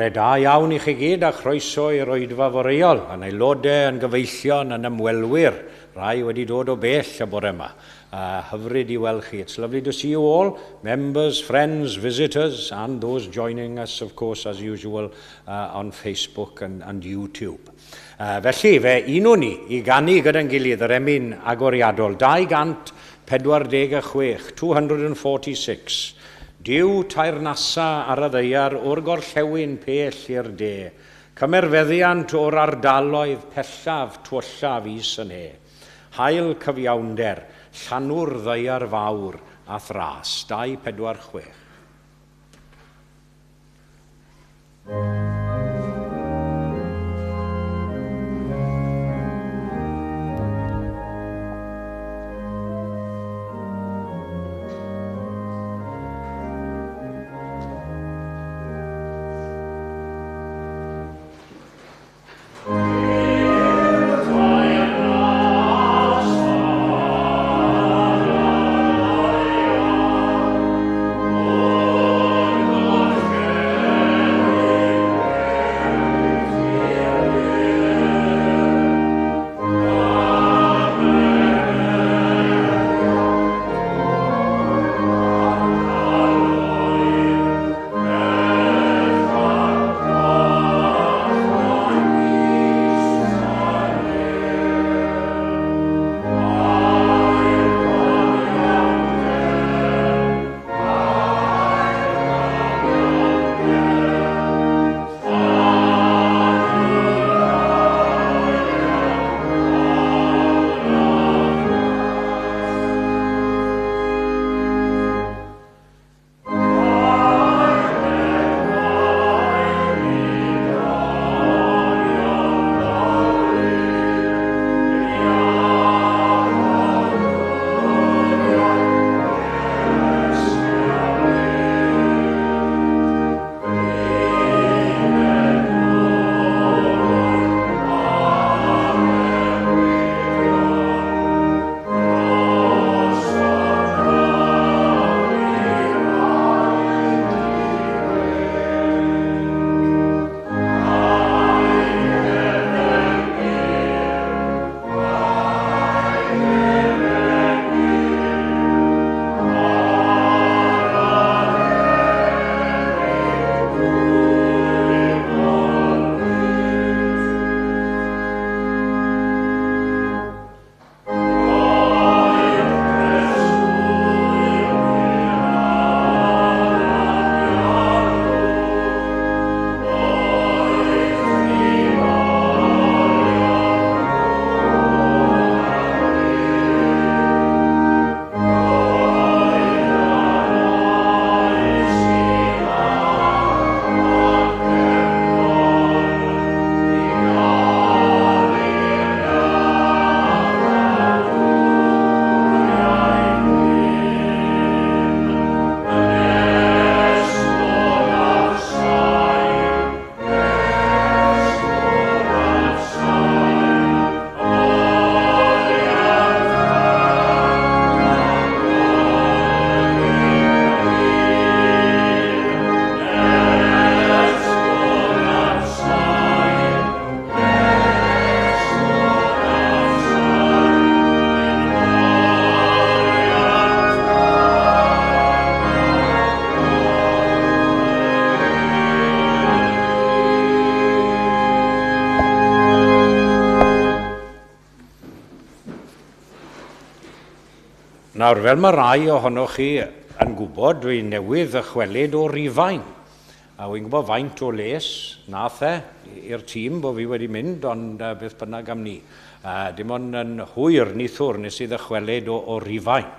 Bore da iawn I chi gyd a chroeso i'r oedfa foreol, yn aelodau, yn gyfeillion, yn ymwelwyr. Rai wedi dod o bell y bore yma. Hyfryd I weld chi. It's lovely to see you all, members, friends, visitors, and those joining us, of course, as usual, on Facebook and YouTube. Felly, fe un ni I gannu gyda'n gilydd yr emyn agoriadol 246, 246. Diw tair nasa ar y ddeiar o'r gorllewin pell i'r de, cymerfeddiant o'r ardaloedd pellaf twyllaf is yn e. Hael cyfiawnder, llanw'r ddeiar fawr a thras, 246. Nawr, fel mae rai ohonoch chi yn gwybod, dwi'n newydd ychwelyd o Rufain. A wy'n gwybod faint o les nath i'r tîm bod fi wedi mynd, ond beth bynnag am ni. Dim ond yn hwyr nithwr nes i ddychwelyd o Rufain.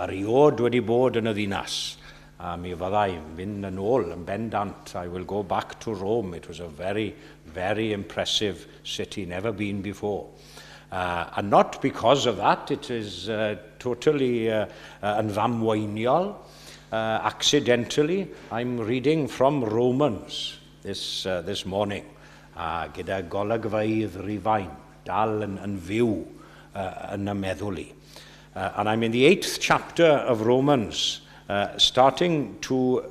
A riod wedi bod yn y ddinas. A mi fyddai mynd yn ôl yn bendant. I will go back to Rome. It was a very, very impressive city, never been before. And not because of that, it is totally yn ddamweiniol. Accidentally, I'm reading from Romans this morning, gyda golygfeydd Rufain, dal yn fyw yn y meddwl I. And I'm in the 8th chapter of Romans, starting to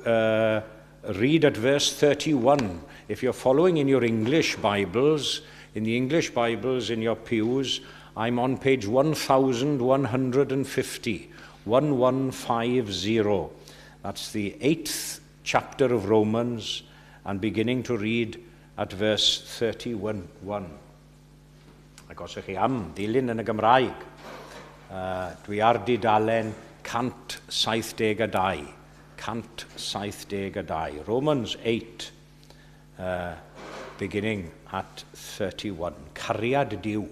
read at verse 31. If you're following in your English Bibles, in the English Bibles in your pews, I'm on page 1150, 1150. That's the 8th chapter of Romans, and beginning to read at verse 31. Ac os ych chi am ddilyn yn y Gymraeg, dwi ar dudalen 172. 172. Romans 8, beginning at 31. Cariad Duw.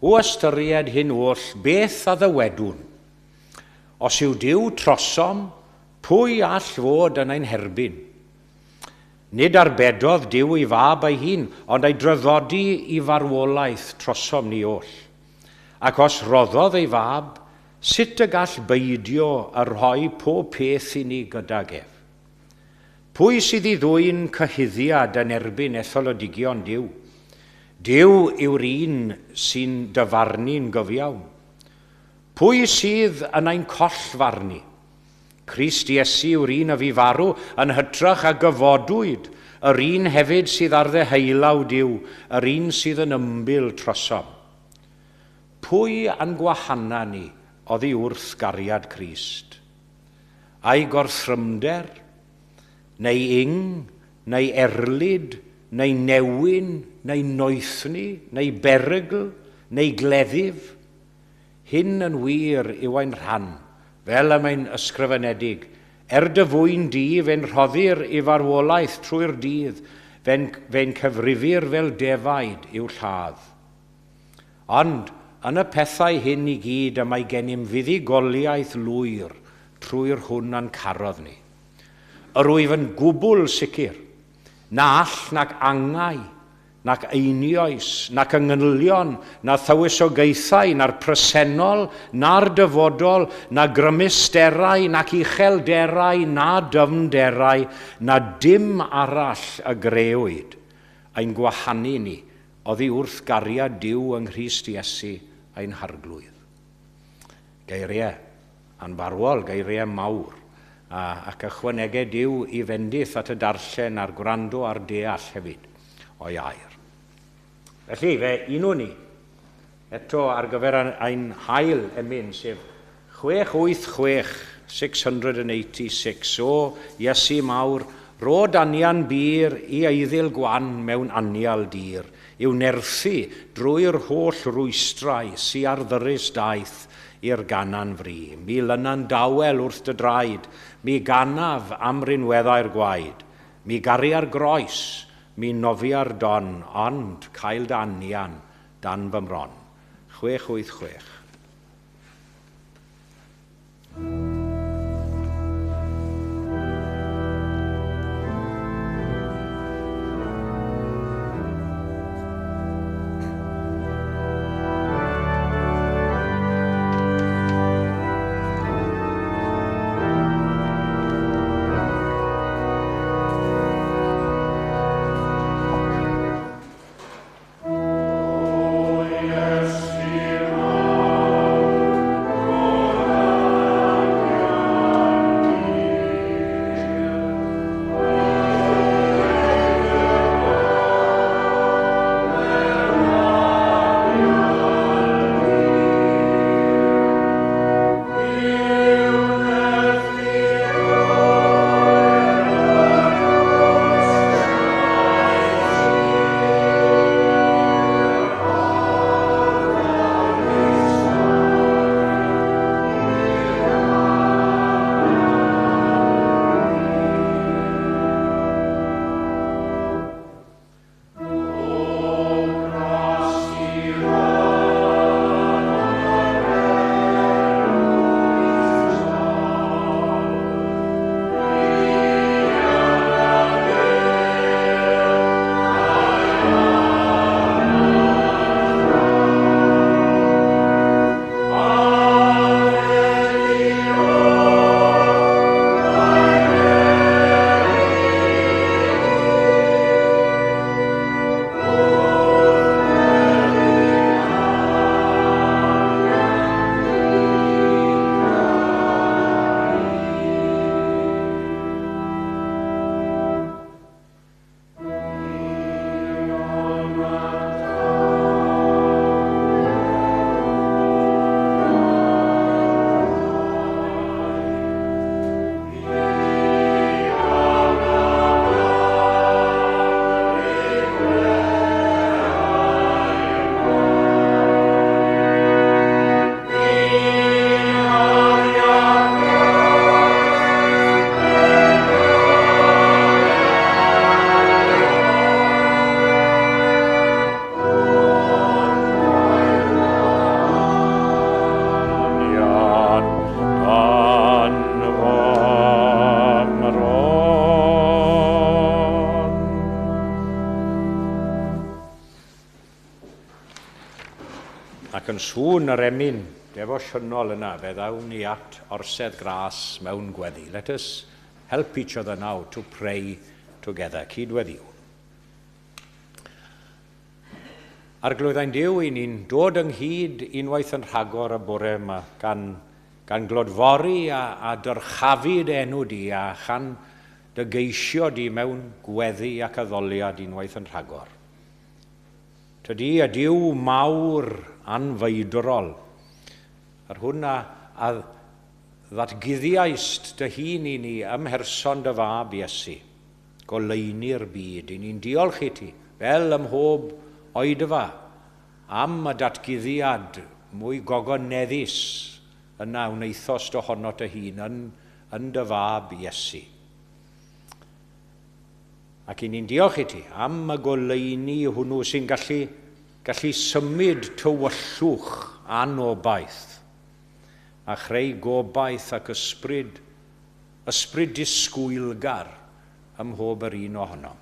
O ystyried hyn oll, beth a ddywedwn? Os yw Duw trosom, pwy all fod yn ein herbyn? Nid arbedodd Duw ei fab ei hun, ond ei dryddodi i farwolaeth trosom ni oll. Ac os roddodd ei fab, sut y gall beidio a rhoi pob peth i ni gydag ef? Pwy sydd i ddwy'n cyhuddiad yn erbyn etholodigion Duw? Duw yw'r un sy'n dyfarnu'n gyfiawn. Pwy sydd yn ein collfarnu? Crist Iesu yw'r un a fi farw yn hytrach a gyfodwyd, yr un hefyd sydd ar ddeheulawd Duw, yr un sydd yn ymbil trosom. Pwy yn gwahana ni oddi wrth gariad Crist? Ai gorthrymder, neu ing, neu erlyd, neu newyn, neu noethni, neu berygl, neu gleddif? Hyn yn wir yw ein rhan, fel y mae'n ysgrifenedig, dy fwy'n di fe'n rhoddir i farwolaeth trwy'r dydd, fe'n cyfrifir fel defaid i'w lladd. Ond, yn y pethau hyn i gyd y mae gennym fuddugoliaeth lwyr trwy'r hwn a'n carodd ni. Yr wyf yn gwbl sicr, na all nac angau, nac einioes, nac ynghylion, na thywysogaethau, na'r presennol, na'r dyfodol, na grymusterau, nac uchelderau, na dyfnderau, na dim arall y grewyd, ein gwahanu ni, oddi wrth gariad Duw yng Nghrist Iesu ein harglwydd. Geiriau anfarwol, geiriau mawr, ac ychwanegau Duw i fendith at y darllen a'r gwrando a'r deall hefyd o'i air. Felly, fe unwn ni, eto ar gyfer ein hael emyn, sef 686, 686, o Iesu mawr, rod anian bir i eiddil gwan mewn anial dir, yw nerthu drwy'r holl rwystrau sy ar ddyrus daeth i'r ganan fri. Mi lyna'n dawel wrth dy draed, mi ganaf am rinweddau'r gwaed, mi garia'r groes, mi nofia'r don, ond cael dy anian dan fy mron. 686. Oh, yes, Ac yn sŵn yr emyn defosiynol yna, fe ddawn ni at orsedd gras mewn gweddi. Let us help each other now to pray together. Cydweddiw. Ar glwyddau'n Duw, i ni'n dod ynghyd unwaith yn rhagor y bore yma gan glodfori a dyrchafud enw di a chan dy geisio di mewn gweddi ac addoliad unwaith yn rhagor. Tydi y Duw mawr anfeidrol, ar hwnna a ddatguddiaist dy hun i ni ymherson dy fab Iesu, goleini'r byd. I ni'n diolch i ti, fel ym mhob oedfa, am y datguddiad mwy gogoneddus yna wneithos dy honno dy hun yn dy fab Iesu. Ac i ni'n diolch i ti am y goleini hwnnw sy'n gallu symud tywyllwch anobaith a chreu gobaith ac ysbryd disgwylgar ym mhob yr un ohono.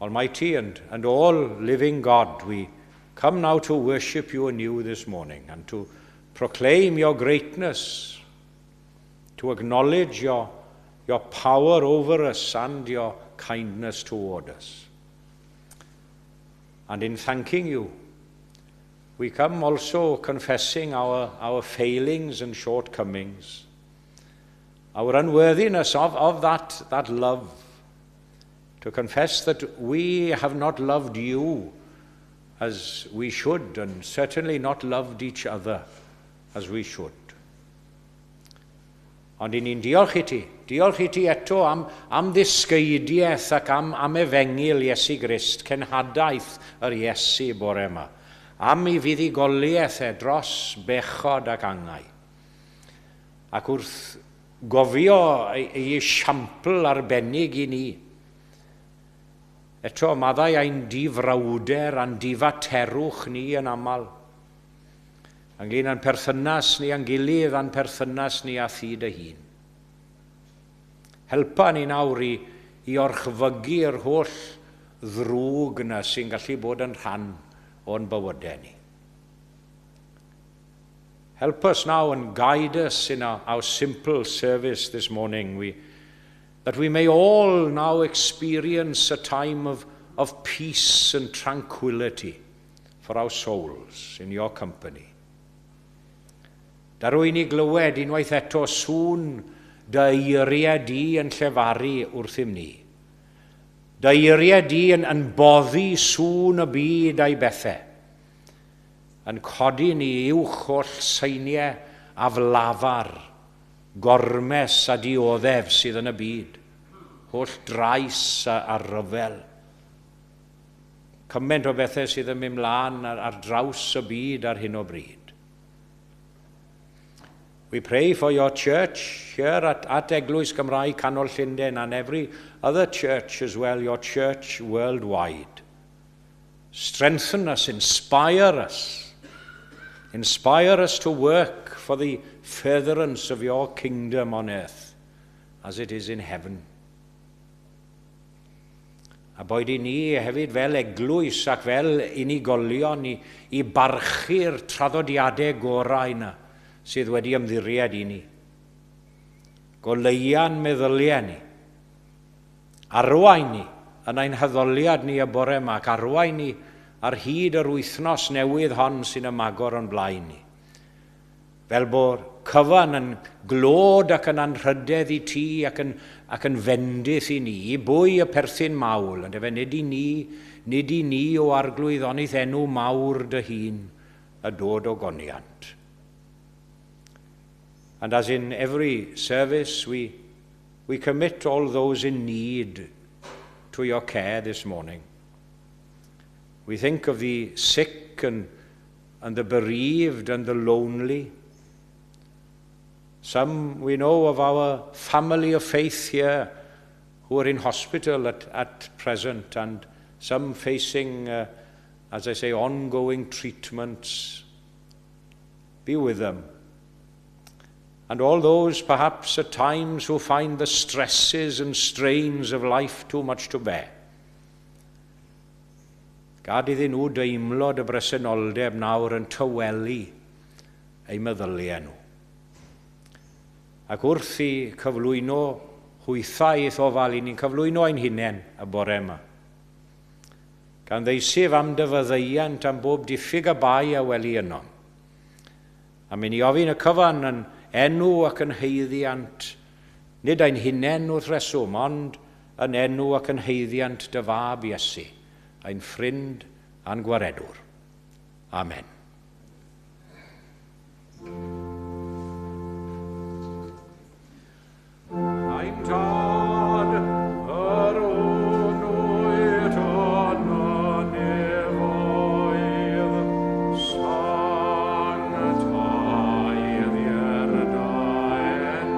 Almighty and all living God, we come now to worship you anew this morning and to proclaim your greatness, to acknowledge your power over us and your kindness toward us. And in thanking you, we come also confessing our failings and shortcomings, our unworthiness of that love, to confess that we have not loved you as we should, and certainly not loved each other as we should. Ond i ni'n diolch i ti eto am ddisgeidiaeth ac am efengil Iesu Grist, cenhadaeth yr Iesu bore yma, am ei fuddugoliaeth dros bechod ac angau. Ac wrth gofio ei esiampl arbennig i ni, eto maddau ein difrawder a'n difaterwch ni yn aml, ynglyn â'n perthynas ni a'n gilydd a'n perthynas ni a thi dy hun. Helpa ni nawr i orchfygu'r holl ddrwg yna sy'n gallu bod yn rhan o'n bywydau ni. Help us now and guide us in our simple service this morning, that we may all now experience a time of peace and tranquility for our souls in your company. Darwy ni glywed unwaith eto sŵn dy eiriau di yn llefaru wrthym ni. Dy eiriau di yn boddi sŵn y byd a'i bethau, yn codi ni uwch oll seiniau aflafar, gormes a dioddef sydd yn y byd, holl drais a ryfel. Cymaint o bethau sydd yn mynd mlaen ar draws y byd ar hyn o bryd. We pray for your church here at Eglwys Gymraeg, Canol, Llundain, and every other church as well, your church worldwide. Strengthen us, inspire us to work for the furtherance of your kingdom on earth as it is in heaven. A boed i ni hefyd fel eglwys ac fel unigolion i barchu'r traddodiadau gorau yna sydd wedi ymddiried i ni. Goleuan meddyliau ni. Arwain ni yn ein haddoliad ni y bore yma, ac arwain ni ar hyd yr wythnos newydd hon sy'n ymagor o'n blaen ni. Fel bod cyfan yn glod ac yn anrhydedd i ti ac yn fendith i ni, i bwy y perthyn mawl, ond efe nid i ni o arglwyddonydd enw mawr dy hun y dod o goniant. And as in every service, we commit all those in need to your care this morning. We think of the sick and the bereaved and the lonely. Some we know of our family of faith here who are in hospital at present, and some facing, as I say, ongoing treatments. Be with them. And all those perhaps at times who find the stresses and strains of life too much to bear. Gad iddyn nhw deimlod y bresenoldeb nawr yn tywelu eu meddyliau nhw. Ac wrth i cyflwyno hwythaeth ofal, ni'n cyflwyno ein hunain y bore yma. Gan ddeisif am dyfyddeiant am bob diffyg y bai a weli yno. A mynd i ofyn y cyfan yn enw ac yn heiddiant, nid ein hunain wrth reswm, ond yn enw ac yn heiddiant dy fab Iesu, ein ffrind a'n gwaredwr. Amen. Ein tad, yr onwyd o'n nefoedd, sang taedd i'r daenw,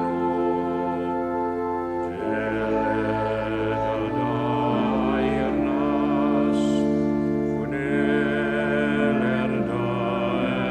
deled y dairnas, gwneler daewodus,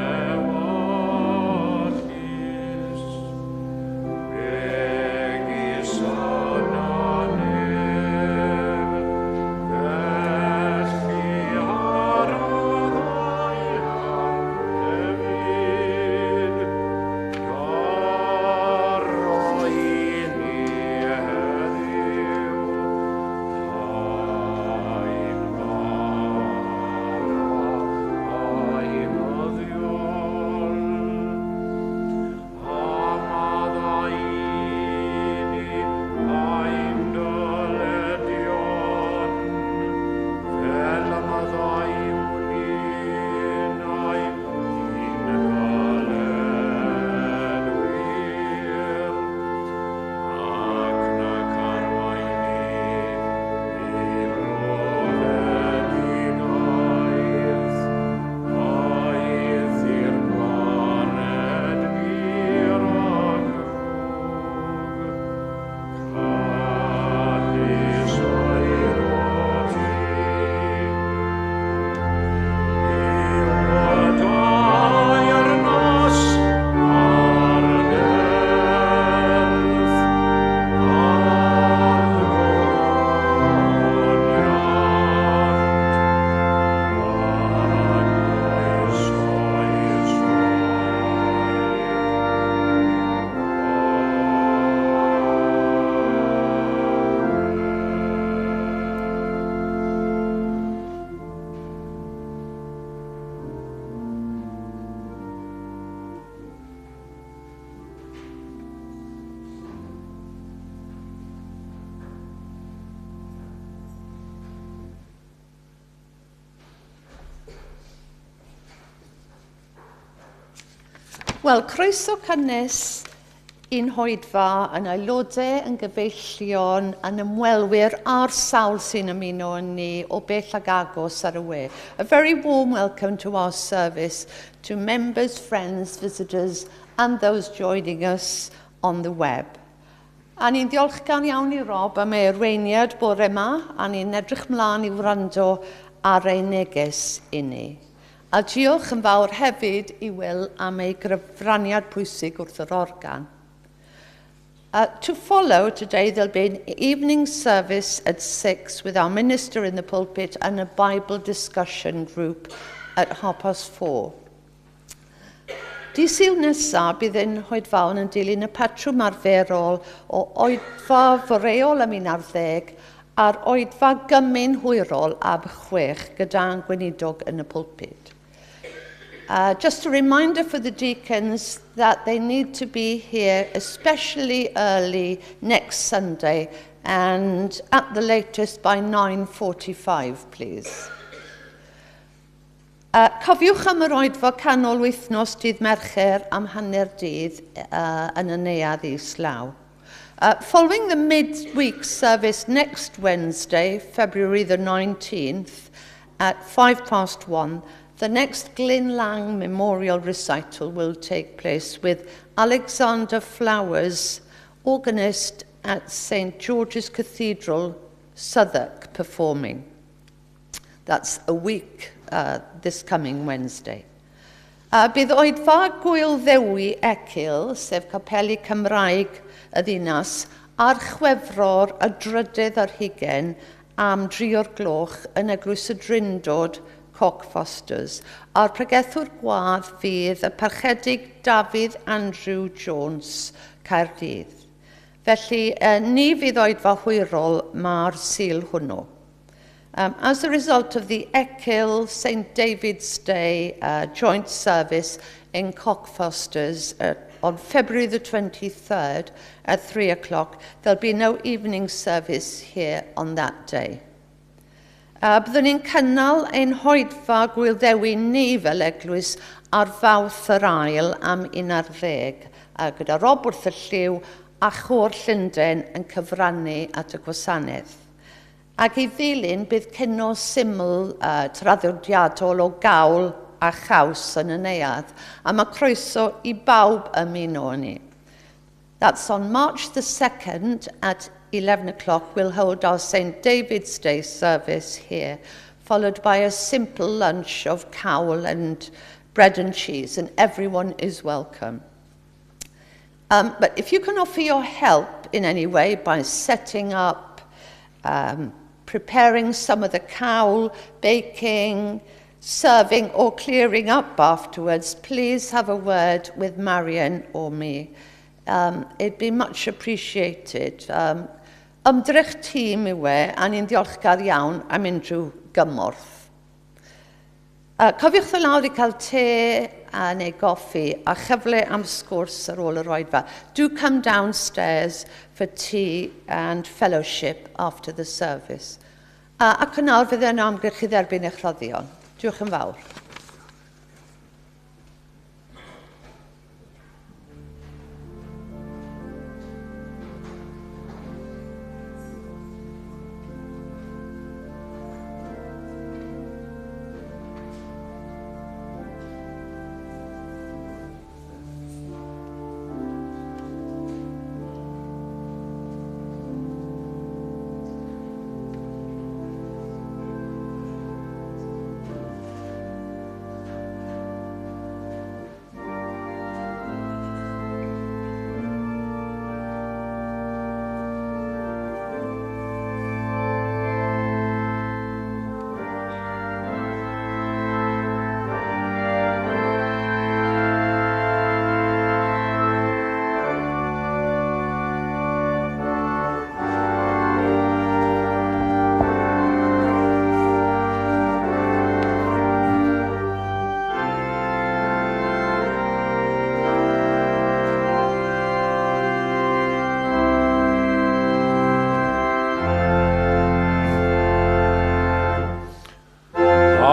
Wel, croeso cynnes i'n hoedfa yn aelodau yn gyfeillion yn ymwelwyr a'r sawl sy'n ymuno yn ni o bell ag agos ar y we. A very warm welcome to our service to members, friends, visitors and those joining us on the web. A ni'n ddiolchgan iawn i Rob am ei arweiniad bore yma a ni'n edrych mlaen i wrando ar ei neges i ni. A diolch yn fawr hefyd i Will am ei gyfraniad pwysig wrth yr organ. To follow today, there'll be an evening service at 6 with our minister in the pulpit and a Bible discussion group at 4:30. Dydd Sul nesaf bydd yn hoedfawn yn dilyn y patrwm arferol o oedfa foreol am 11 a'r oedfa gymyn hwyrol am 6 gyda'n gweinidog yn y pulpit. Just a reminder for the deacons that they need to be here especially early next Sunday and at the latest by 9:45, please. Cofiwch am yr oedfa canol wythnos dydd Mercher am hanner dydd yn y neuadd islaw. Following the mid-week service next Wednesday, February the 19th, at 1:05, the next Glyn Lang Memorial Recital will take place with Alexander Flowers, organist at St. George's Cathedral, Southwark, performing. That's a week this coming Wednesday. Bydd oedfa Gwyl Ddewi Ecyl, sef Capeli Cymraeg y ddinas, ar Chwefror y 3 ar 20 am 3 o'r gloch yn Eglwys y Drindod, Cockfosters. A'r pregethwr gwadd fydd y parchedig Dafydd Andrew Jones, Caerdydd. Felly, ni fydd oedfa hwyrol mae'r sil hwnnw. As a result of the Ecyl St David's Day joint service in Cockfosters on February the 23rd at 3 o'clock, there'll be no evening service here on that day. Byddwn ni'n cynnal ein hoedfa gwilddewi ni fel eglwys ar Fawrth yr Ail am 11, gyda Rob wrth y lliw a chwr Llundain yn cyfrannu at y gwasanaeth. Ac i ddilyn bydd cynno syml traddodiadol o gawl a chaws yn y neuadd, a mae croeso i bawb ymuno ni. That's on March the 2nd at 11 o'clock. We'll hold our St David's Day service here, followed by a simple lunch of cawl and bread and cheese, and everyone is welcome. But if you can offer your help in any way by setting up, preparing some of the cawl, baking, serving or clearing up afterwards, please have a word with Marion or me. It'd be much appreciated. Ymdrech tîm yw a ni'n ddiolchgar iawn am unrhyw gymorth. Cofiwch ddod lawr I cael te neu goffi a chyfle am sgwrs ar ôl yr oedfa. Do come downstairs for tea and fellowship after the service. Ac yn awr fydd yna amgylch I dderbyn eich rhoddion. Diolch yn fawr.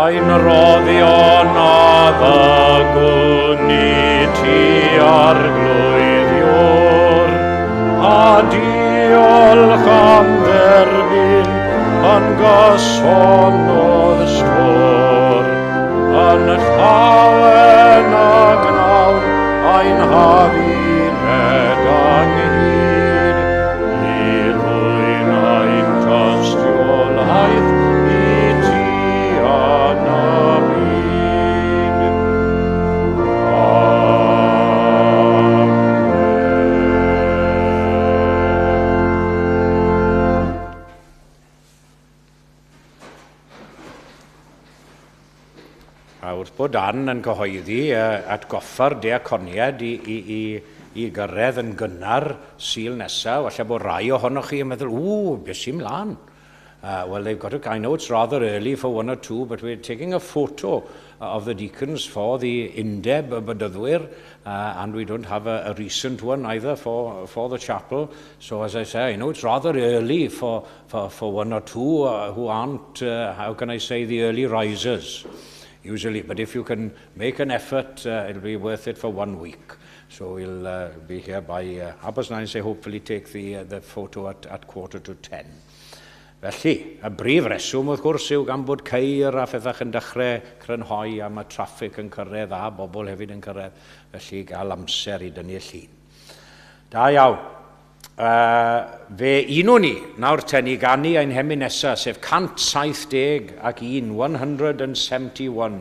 Ein roddion a ddagwn I ti arglwyddiwr, a diolch am dderbyn yn gysonodd stwr, yn llawen a gnawn ein hafined anghyd, I rwy'n ein tystiolaeth wrth bod Dan yn cyhoeddi atgoffa'r deaconiad I gyrraedd yn gynnar Sul nesaf, falle bod rai ohonoch chi yn meddwl, beth sy'n mlaen? Well, they've got I know it's rather early for 1 or 2, but we're taking a photo of the deacons for the Undeb Bydyddwyr, and we don't have a recent one either for the chapel. So as I say, I know it's rather early for 1 or 2 who aren't, how can I say, the early risers. Usually, but if you can make an effort, it'll be worth it for 1 week. So we'll be here by 9:30, say hopefully take the photo at 9:45. Felly, y brif reswm wrth gwrs yw gan bod ceir a phethach yn dechrau crynhoi a mae traffig yn cyrraedd a bobl hefyd yn cyrraedd, felly gael amser I dynnu llun. Da iawn. Fe unw ni, nawr ten I gannu ein hemi nesaf, sef 170 ac 171.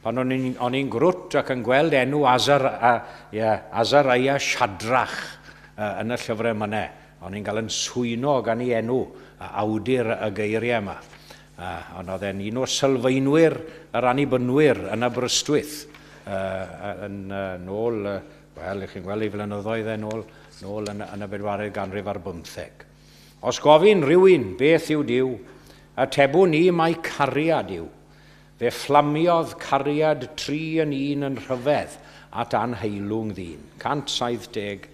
Pan o'n i'n grwt ac yn gweld enw Azariah Shadrach yn y llyfrau myna. O'n i'n cael yn swyno gan ei enw a awdur y geiriau yma. Ond oedd e'n un o'r sylfaenwyr, yr annibynwyr yn Aberystwyth. Yn nôl, wel, chi'n gweld ei flynyddoedd nôl yn y 14th ganrif ar 15. Os gofyn rhywun beth yw Duw, atebwn ni mai cariad yw. Fe fflamiodd cariad 3 yn 1 yn rhyfedd at anheilwng ddyn. 171.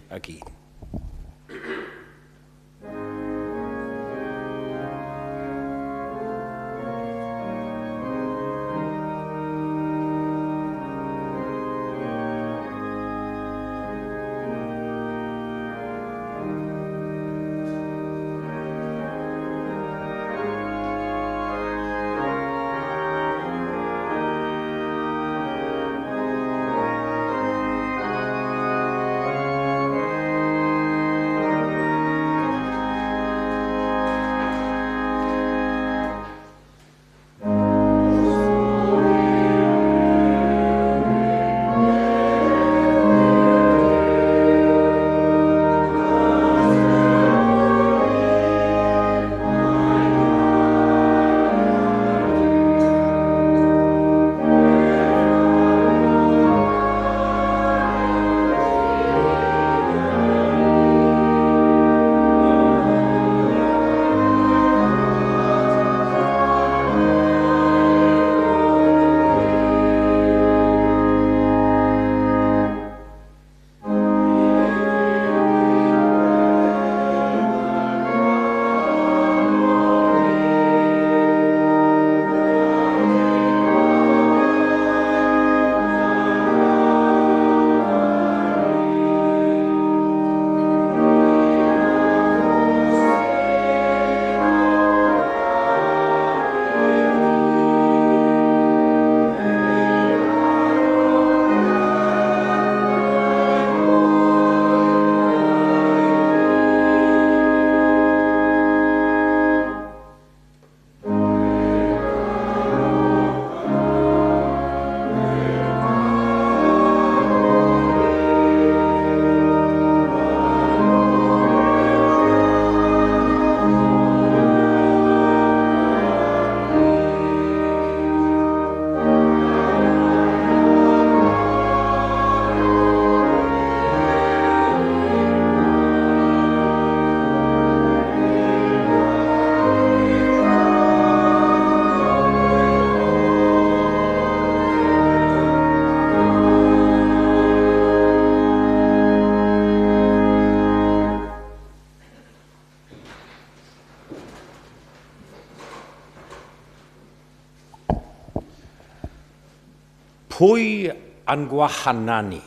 Pwy yn gwahana ni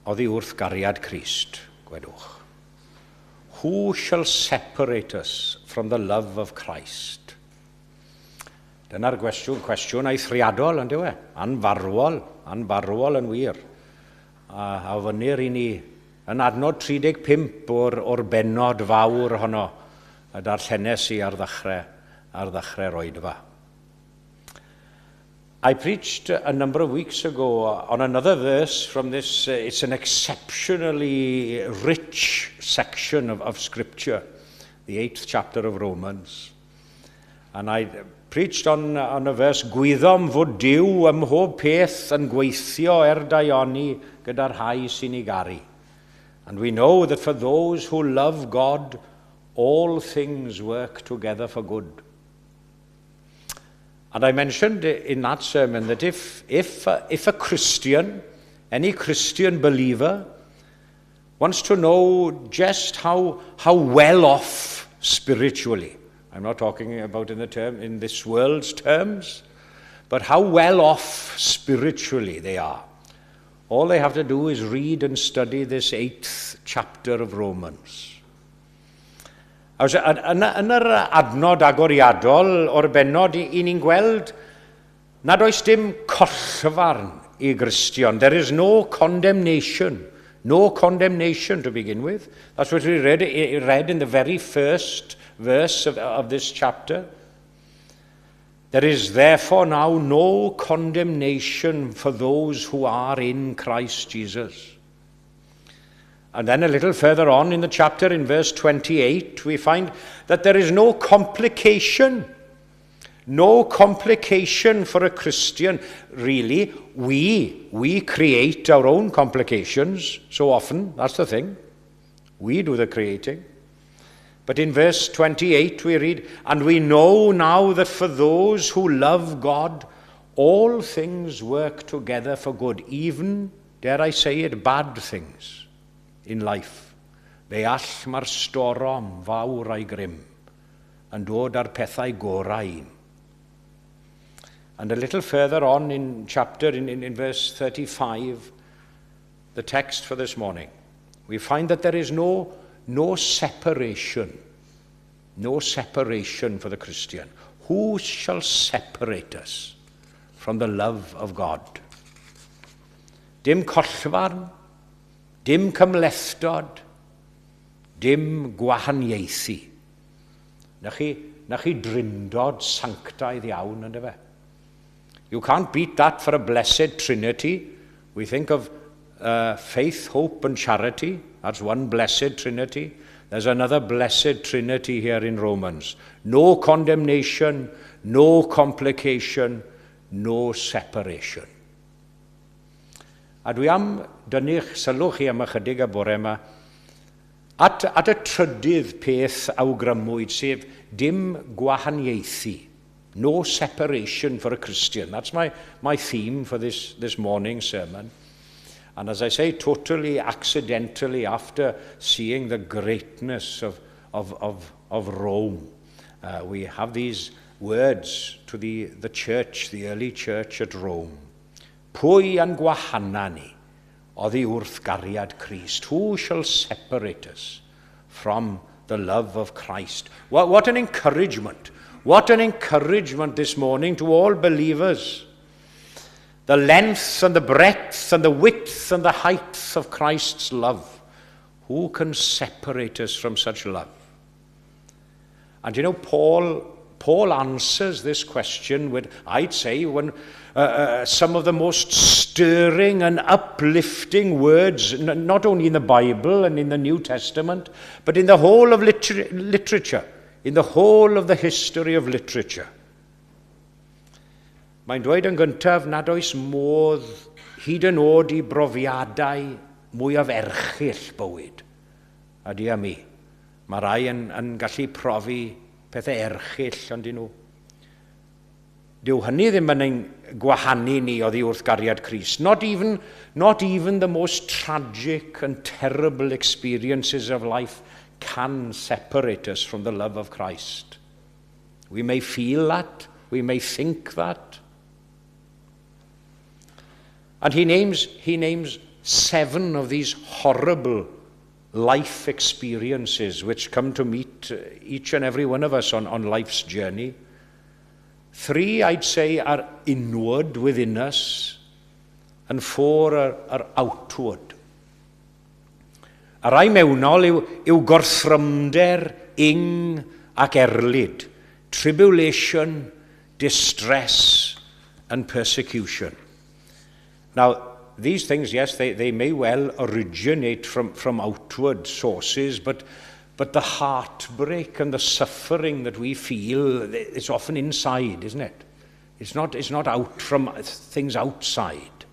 oddi wrth gariad Crist, gwedwch. Who shall separate us from the love of Christ? Dyna'r cwestiwn eithriadol, yn dywe, anfarwol yn wir. A fynir i ni yn adnod 35 o'r benod fawr honno y darllenes i ar ddechrau roedfa. I preached a number of weeks ago on another verse from this. It's an exceptionally rich section of Scripture, the 8th chapter of Romans. And I preached on a verse, Gwyddom fod Duw ym mhob peth yn gweithio daioni gyda'r rhai sy'n ei garu. And we know that for those who love God, all things work together for good. And I mentioned in that sermon that if a Christian, any Christian believer, wants to know just how well off spiritually, I'm not talking about in this world's terms, but how well off spiritually they are, all they have to do is read and study this 8th chapter of Romans. Yn yr adnod agoriadol o'r benod i ni'n gweld nad oes dim collfarn i Gristion. There is no condemnation to begin with. That's what we read in the very first verse of this chapter. There is therefore now no condemnation for those who are in Christ Jesus. And then a little further on in the chapter, in verse 28, we find that there is no complication. No complication for a Christian. Really, we create our own complications so often. That's the thing. We do the creating. But in verse 28 we read, "And we know now that for those who love God, all things work together for good, even, dare I say it, bad things in life. Fe all mae'r storom fawr a'i grym, yn dod ar pethau gorau." And a little further on in chapter, in verse 35, the text for this morning, we find that there is no separation. No separation for the Christian. Who shall separate us from the love of God? Dim collfarn, dim cymlethdod, dim gwahaniaethu. Na chi drindod sanctaidd iawn, ynddo fe? You can't beat that for a blessed Trinity. We think of faith, hope, and charity. That's one blessed Trinity. There's another blessed Trinity here in Romans. No condemnation, no complication, no separation. A dwi am dynnu'ch sylw chi am ychydig y bore yma at y trydydd peth awgrymwyd, sef dim gwahaniaethu. No separation for a Christian. That's my theme for this morning's sermon. And as I say, totally accidentally, after seeing the greatness of Rome, we have these words to the church, the early church at Rome. Pwy yn gwahanna ni oddi wrth gariad Christ? Who shall separate us from the love of Christ? What an encouragement. What an encouragement this morning to all believers. The length and the breadth and the width and the height of Christ's love. Who can separate us from such love? And you know, Paul answers this question with, I'd say, some of the most stirring and uplifting words, not only in the Bible and in the New Testament, but in the whole of literature, in the whole of the history of literature. Mae'n dweud yn gyntaf nad oes modd hyd yn oed I brofiadau mwyaf erchyll bywyd. A di am I. Mae rai yn gallu profi pethau erchyll ond I nhw. Dyw hynny ddim yn gwahanu ni oddi wrth gariad Christ. Not even the most tragic and terrible experiences of life can separate us from the love of Christ. We may feel that, we may think that. And he names 7 of these horrible life experiences which come to meet each and every one of us on life's journey. 3, I'd say, are inward within us, and 4 are outward. A rai mewnol yw gorthrymder, ing ac erlyd, tribulation, distress, and persecution. Now, these things, yes, they may well originate from outward sources, but the heartbreak and the suffering that we feel, it's often inside, isn't it? It's not out from things outside.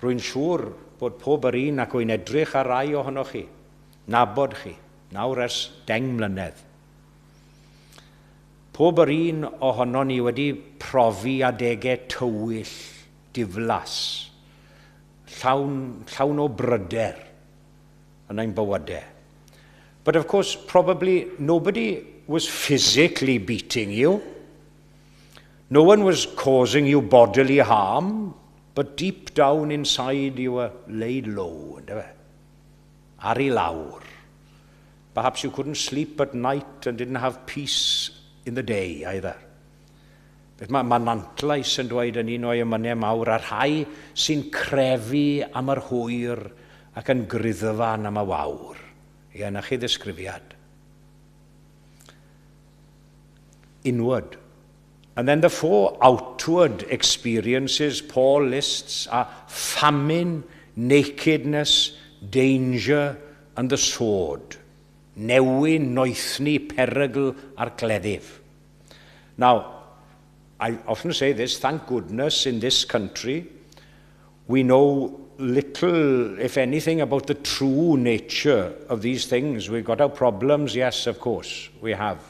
Rwy'n siŵr bod pob yr un ac wy'n edrych ar rai ohonoch chi, nabod chi, nawr ers 10 mlynedd. Pob yr un ohono ni wedi profi adegau tywyll, diflas, llawn o bryder yn ein bywydau. But of course, probably nobody was physically beating you. No one was causing you bodily harm, but deep down inside you were laid low, ar I lawr. Perhaps you couldn't sleep at night and didn't have peace in the day either. Beth mae Nantlais yn dweud yn un o'i ymynau mawr, a rhai sy'n crefu am yr hwyr ac yn gryddfan am y wawr. Ie, na chi ddisgrifiad. Inward. And then the 4 outward experiences Paul lists are famine, nakedness, danger and the sword. Newyn, noethni, perygl a'r cleddyf. Now, I often say this, thank goodness in this country, we know little, if anything, about the true nature of these things. We've got our problems, yes, of course, we have.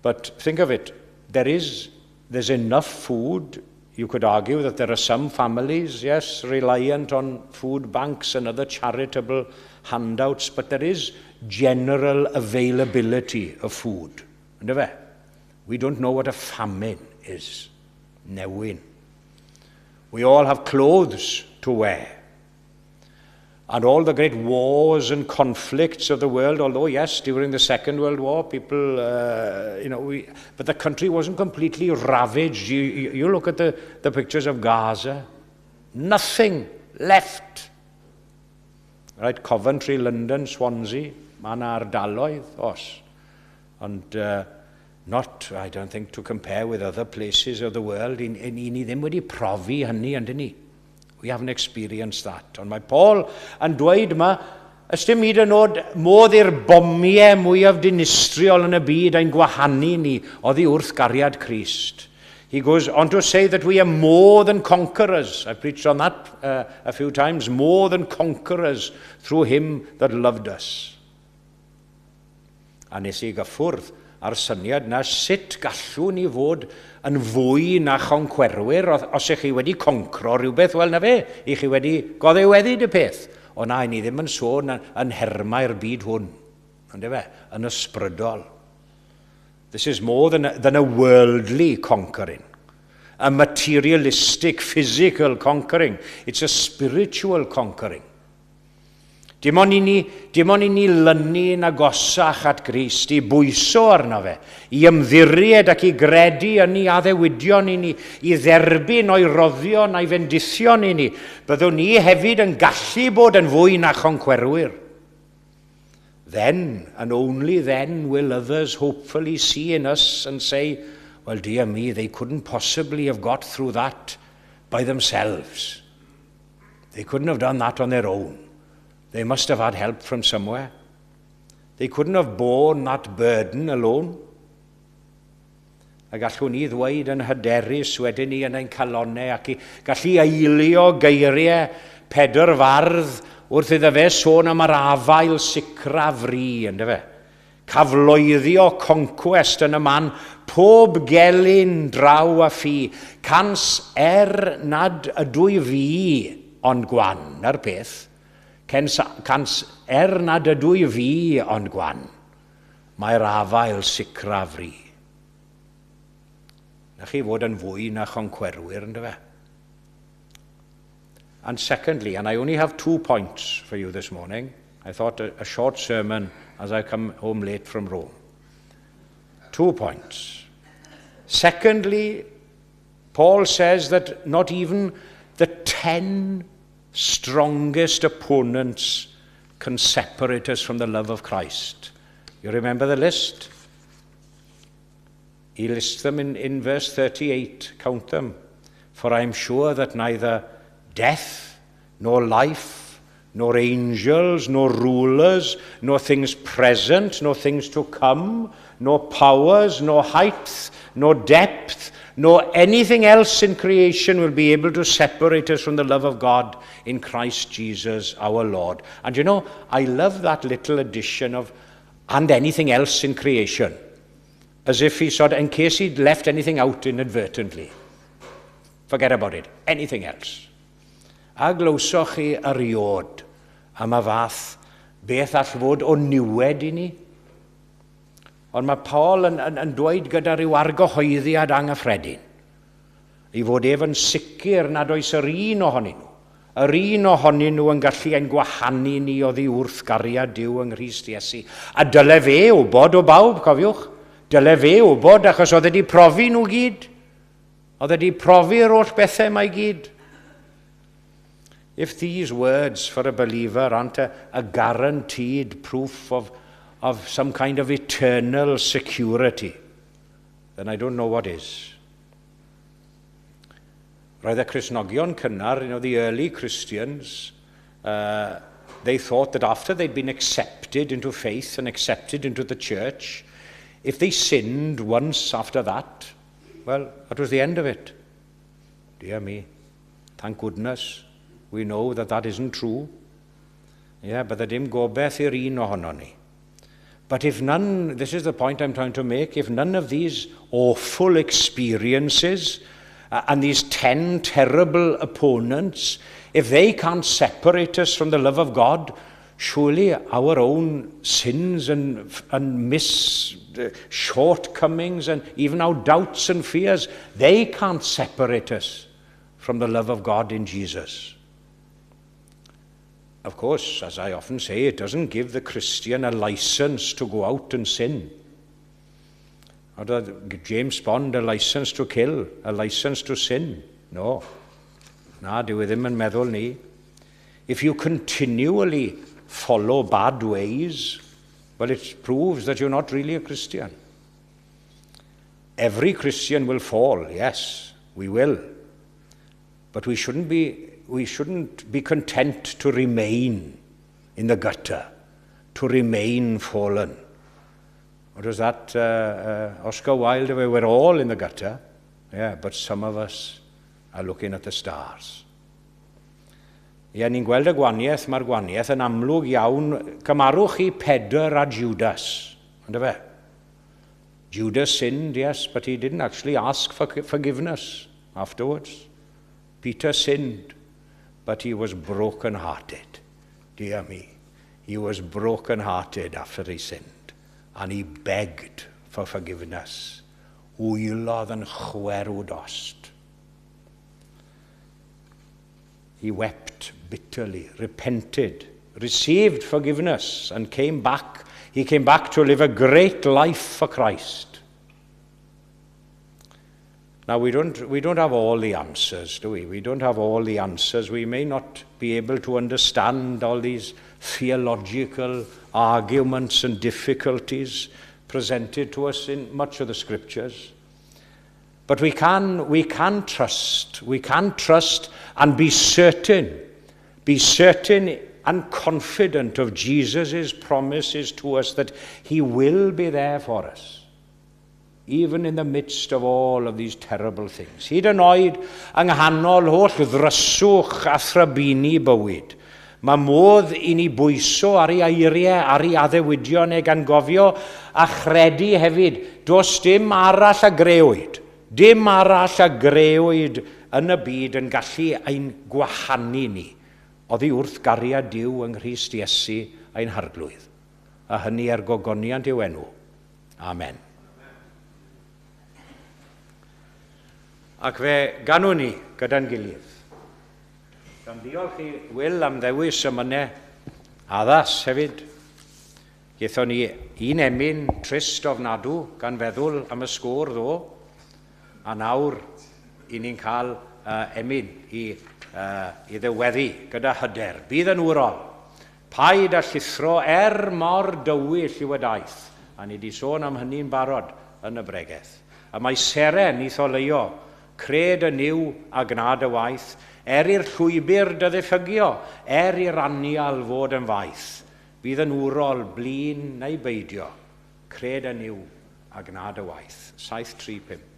But think of it, there's enough food. You could argue that there are some families, yes, reliant on food banks and other charitable handouts, but there is general availability of food. We don't know what a famine is. Newyn. We all have clothes to wear. And all the great wars and conflicts of the world, although yes, during the Second World War, people, but the country wasn't completely ravaged. You look at the pictures of Gaza, nothing left. Right, Coventry, Llundain, Swansea, Manar Addoliad, os. And not, I don't think, to compare with other places of the world. I ni ddim wedi profi hynny, yndyn ni. We haven't experienced that. Ond mae Paul yn dweud yma, ysdim hyd yn oed modd i'r bomiau mwyaf dinistriol yn y byd a'n gwahanu ni oddi wrth gariad Christ. He goes on to say that we are more than conquerors. I preached on that a few times. More than conquerors through him that loved us. A nes I gyffwrdd a'r syniad na sut gallwn ni fod yn fwy na choncwerwyr os ych chi wedi concro rhywbeth, wel na fe, ych chi wedi goddeweddu y peth. O na, ni ddim yn sôn yn hermau'r byd hwn, yn ysbrydol. This is more than a worldly conquering, a materialistic, physical conquering. It's a spiritual conquering. Dim ond i ni lynu yn agosach at Grist, i bwyso arno fe, i ymddiried ac i gredu yn ei addewidion i ni, i dderbyn o'i roddion a'i fendithion i ni, byddwn ni hefyd yn gallu bod yn fwy na choncwerwyr. Then, and only then, will others hopefully see in us and say, well, dear me, they couldn't possibly have got through that by themselves. They couldn't have done that on their own. They must have had help from somewhere. They couldn't have borne that burden alone. A gallwn ni ddweud yn hyderus wedyn ni yn ein calonau ac i gallu eilio geiriau pedr fardd wrth iddo fe sôn am yr afael sicra fri, ynddo fe. Cafloeddio conquest yn y man, pob gelyn draw a ffi, cans nad ydwy fi ond gwan, na'r peth. Cans nad ydwy fi ond gwan, mae'r afael sicra fri. Na chi fod yn fwy na choncwerwyr, ynddo fe. And secondly, and I only have 2 points for you this morning. I thought a short sermon as I come home late from Rome. 2 points. Secondly, Paul says that not even the 10 strongest opponents can separate us from the love of Christ. You remember the list? He lists them in verse 38. Count them. For I am sure that neither death, nor life, nor angels, nor rulers, nor things present, nor things to come, nor powers, nor height, nor depth, nor anything else in creation will be able to separate us from the love of God in Christ Jesus our Lord. And you know, I love that little addition of, and anything else in creation, as if he sort of, in case he'd left anything out inadvertently. Forget about it. Anything else. A glywsoch chi eriod am y fath beth all fod o niwed I ni. Ond mae Paul yn dweud gyda rhyw argyhoeddiad anghyffredin I fod ef yn sicr nad oes yr un ohonyn nhw. Yr un ohonyn nhw yn gallu ein gwahanu ni oddi wrth gariad Duw yng Nghrist Iesu. A dyle fe wybod o bawb, cofiwch. Dyle fe wybod achos oedd wedi profi nhw gyd. Oedd wedi profi'r holl bethau mae gyd. If these words for a believer aren't a guaranteed proof of some kind of eternal security, then I don't know what is. Roedd y Cristnogion cynnar, the early Christians, they thought that after they'd been accepted into faith and accepted into the church, if they sinned once after that, well, that was the end of it. Dear me, thank goodness we know that that isn't true. Yeah, but dim gobeth i'r un ohono ni. But if none, this is the point I'm trying to make, if none of these awful experiences and these 10 terrible opponents, if they can't separate us from the love of God, surely our own sins and shortcomings and even our doubts and fears, they can't separate us from the love of God in Jesus. Of course, as I often say, it doesn't give the Christian a license to go out and sin. Or does James Bond a license to kill, a license to sin? No. Na, dyw e ddim yn meddwl ni. If you continually follow bad ways, well, it proves that you're not really a Christian. Every Christian will fall, yes, we will. But we shouldn't be content to remain in the gutter, to remain fallen. What was that Oscar Wilde? We're all in the gutter, yeah, but some of us are looking at the stars. Ie, ni'n gweld y gwaniaeth, mae'r gwaniaeth yn amlwg iawn. Cymarwch chi Pedr a Judas, ynddo fe? Judas sinned, yes, but he didn't actually ask for forgiveness afterwards. Peter sinned, but he was broken-hearted. Dear me, he was broken-hearted after he sinned, and he begged for forgiveness. Wylodd yn chwerw dost. He wept bitterly, repented, received forgiveness, and came back. He came back to live a great life for Christ. Now, we don't have all the answers, do we? We don't have all the answers. We may not be able to understand all these theological arguments and difficulties presented to us in much of the scriptures. But we can trust and be certain and confident of Jesus' promises to us that he will be there for us, even in the midst of all of these terrible things. Hyd yn oed yng nghanol holl ddryswch a thrabini bywyd, mae modd i ni bwyso ar ei eiriau, ar ei addewidion neu gan gofio a chredu hefyd, does dim arall a grewyd. Dim arall a grewyd yn y byd yn gallu ein gwahanu ni oddi wrth gariad Duw yng Nghrist Iesu ein harglwydd. A hynny gogoniant i'w enw. Amen. Ac fe ganwn ni gyda'n gilydd. Gan diolch i Will am ddewis y mynau addas hefyd. Gaethon ni un emyn trist ofnadw gan feddwl am y sgôr ddo. A nawr, i ni'n cael emyn i ddeweddu gyda hyder. Bydd yn wrol, paid a llithro mor dywyll yw y daeth. A ni wedi sôn am hynny'n barod yn y bregaeth. A mae seren i ddoleio, cred y niw a gnad y waith, i'r llwybr dyddiffygio, i'r anial fod yn faith. Bydd yn wrol, blin neu beidio, cred y niw a gnad y waith. 7-3-5.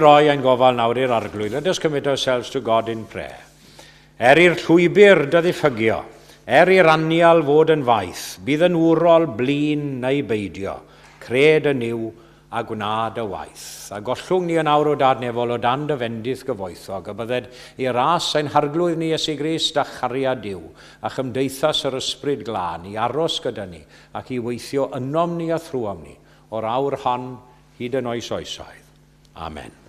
roi ein gofal nawr i'r arglwydd. Let us commit ourselves to God in prayer. I'r llwybr dy ddiffygio, i'r anial fod yn faith, bydd yn wrol blin neu beidio, cred y niw a gwnaed y waith. A gollwng ni yn awr o dadnefol o dan dy fendith gyfoethog, a bydded i ras ein harglwydd ni Iesu Grist a chariad Duw, a chymdeithas yr ysbryd glân i aros gyda ni, ac i weithio ynom ni a thrwom ni, o'r awr hon hyd yn oes oesoedd. Amen.